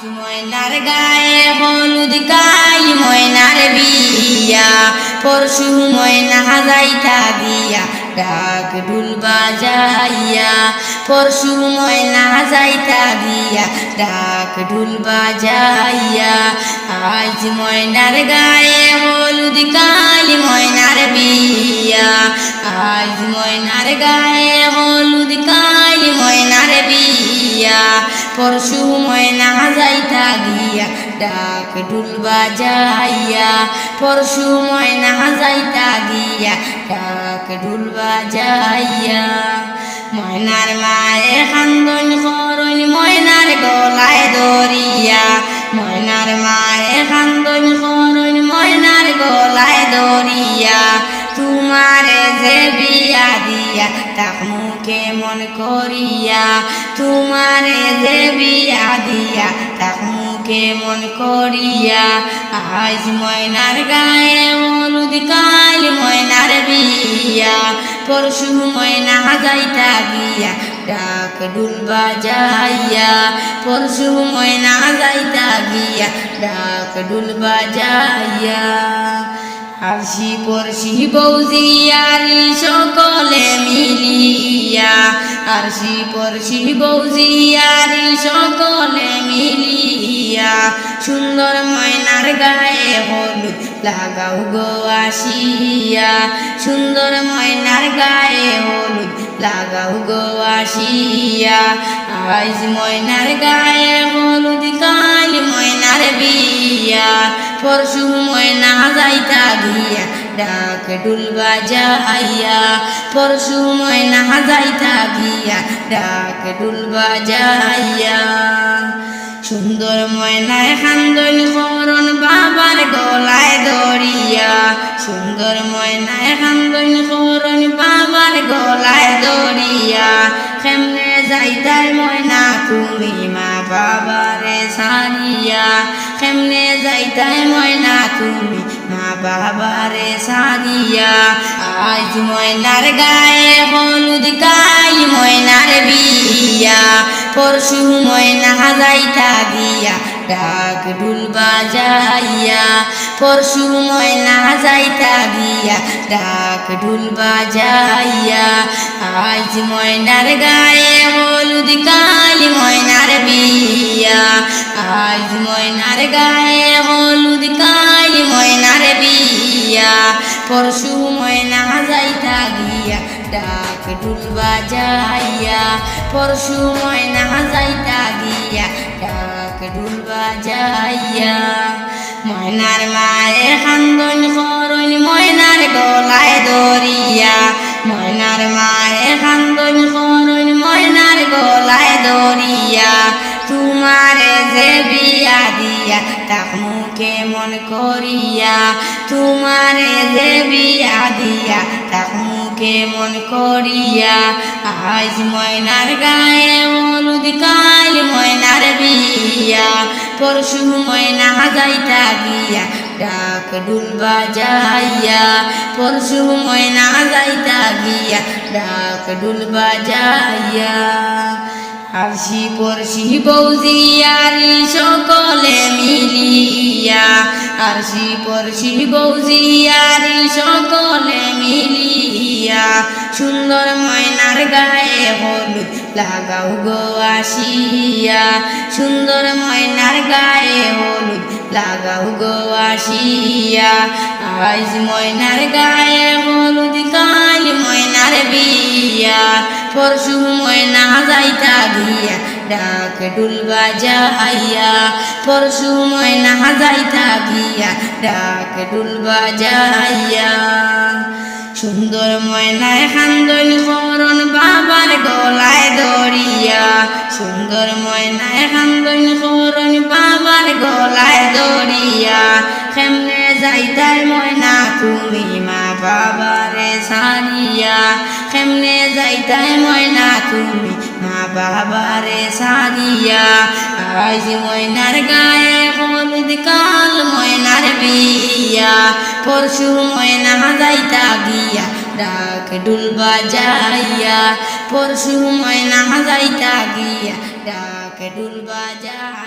ময়নার গায়ে হলুদ গাই ময়নার বিয়া পরশু ময়না যাইতা দিয়া ডাক ঢুল বাজাইয়া পরশু ময়না যাইতা দিয়া ডাক ঢুল বাজাইয়া আজ ময়নার গায়ে হলুদ গাই ময়নার বিয়া আজ ময়নার গায়ে হলুদ গাই ময়নার বিয়া পরশু ময়না যাইতা গিয়া ডাক ঢুল বাজাইয়া পরশু ময়না যাইতা গিয়া ডাক ঢুল বাজাইয়া ময়নার মায়ে খান্দন করন ময়নার গলায় দরিয়া ময়নার মায়ে খান্দন করন ময়নার গলায় দরিয়া তোমারে যে বিয়া দিয়া তাক মুখে মন করিয়া তোমারে যে বিয়া দিয়া তাক মুখে মন করিয়া আজ ময়নার গায়ে হলুদ গাই ময়নার বিয়া পরশু ময়না যাইতা গিয়া ডাক ঢুল বাজাইয়া পরশু ময়না যাইতা গিয়া ডাক ঢুল বাজাইয়া আরশি পরশি বৌজিয়ারি সকলে মিলিয়া আরশি পরশি বৌজিয়ারি সকলে মিলিয়া সুন্দর ময়নার গায়ে হলুদ লাগাও গো আসিয়া সুন্দর ময়নার গায়ে হলুদ লাগাও গো আসিয়া আজ ময়নার গায়ে হলুদ গাই ময়নার বিয়া পরশু ময়না যাইতা গিয়া ডাক ঢুল বাজাইয়া পরশু ময়না যাইতা গিয়া ডাক ঢুল বাজাইয়া সুন্দর ময়নায় খান্দন করন বাবার গলায় দরিয়া সুন্দর ময়নায় খান্দন করন বাবার গলায় দরিয়া কেমনে যাইতাই ময়না তুমি মা বাবারে সারিয়া কেমনে যাইতাই ময়না তুমি মা বাবারে সারিয়া আজ ময়নার গায়ে হলুদ গাই ময়নার বিয়া পরশু ময়না যাইতা গিয়া ডাক ঢুল বাজাইয়া পরশু ময়না যাইতা গিয়া ডাক ঢুল বাজাইয়া আজ ময়নার গায়ে হলুদ গাই ময়নার বিয়া আজ ময়নার গায়ে হলুদ গাই ময়নার বিয়া পরশু ময়না যাইতা গিয়া ডাক ঢুল বাজাইয়া পরশু ময়না যাইতা গিয়া ডাক ঢুল বাজাইয়া ময়নার মায়ে খান্দন করন ময়নার গলায় দরিয়া ময়নার মায়ে খান্দন করন ময়নার গলায় দরিয়া তোমারে যে বিয়া দিয়া তাক মুখে মন করিয়া তোমারে যে বিয়া দিয়া তাক মুখে মন করিয়া আজ ময়নার গায়ে হলুদ গাই ময়নার বিয়া পরশু ময়না যাইতা গিয়া ডাক ঢুল বাজাইয়া পরশু ময়না যাইতা গিয়া ডাক ঢুল বাজাইয়া আরশি পরশি বৌজিয়ারি সকলে মিলিয়া আরশি পরশি বৌজিয়ারি সকলে মিলিয়া সুন্দর ময়নার গায়ে হলুদ লাগাও গো আসিয়া সুন্দর ময়নার গায়ে হলুদ লাগাও গো আসিয়া আজ ময়নার গায়ে হলুদ গাই ময়নার বিয়া পরশু ময়না যাইতা গিয়া ডাক ঢুল বাজাইয়া পরশু ময়না যাইতা গিয়া ডাক ঢুল বাজাইয়া সুন্দর ময়নায় খান্দন করন বাবার গলায় দরিয়া সুন্দর ময়নায় খান্দন করন বাবার গলায় দরিয়া কেমনে যাইতাই ময়না তুমি মা বাবারে সারিয়া কেমনে যাইতাই ময়না তুমি মা বাবারে সারিয়া আজ ময়নার গায়ে হলুদ কাল ময়নার বিয়া পরশু ময়না যাইতা গিয়া ডাক ঢুল বাজাইয়া পরশু ময়না যাইতা গিয়া ডাক ঢুল বাজাইয়া।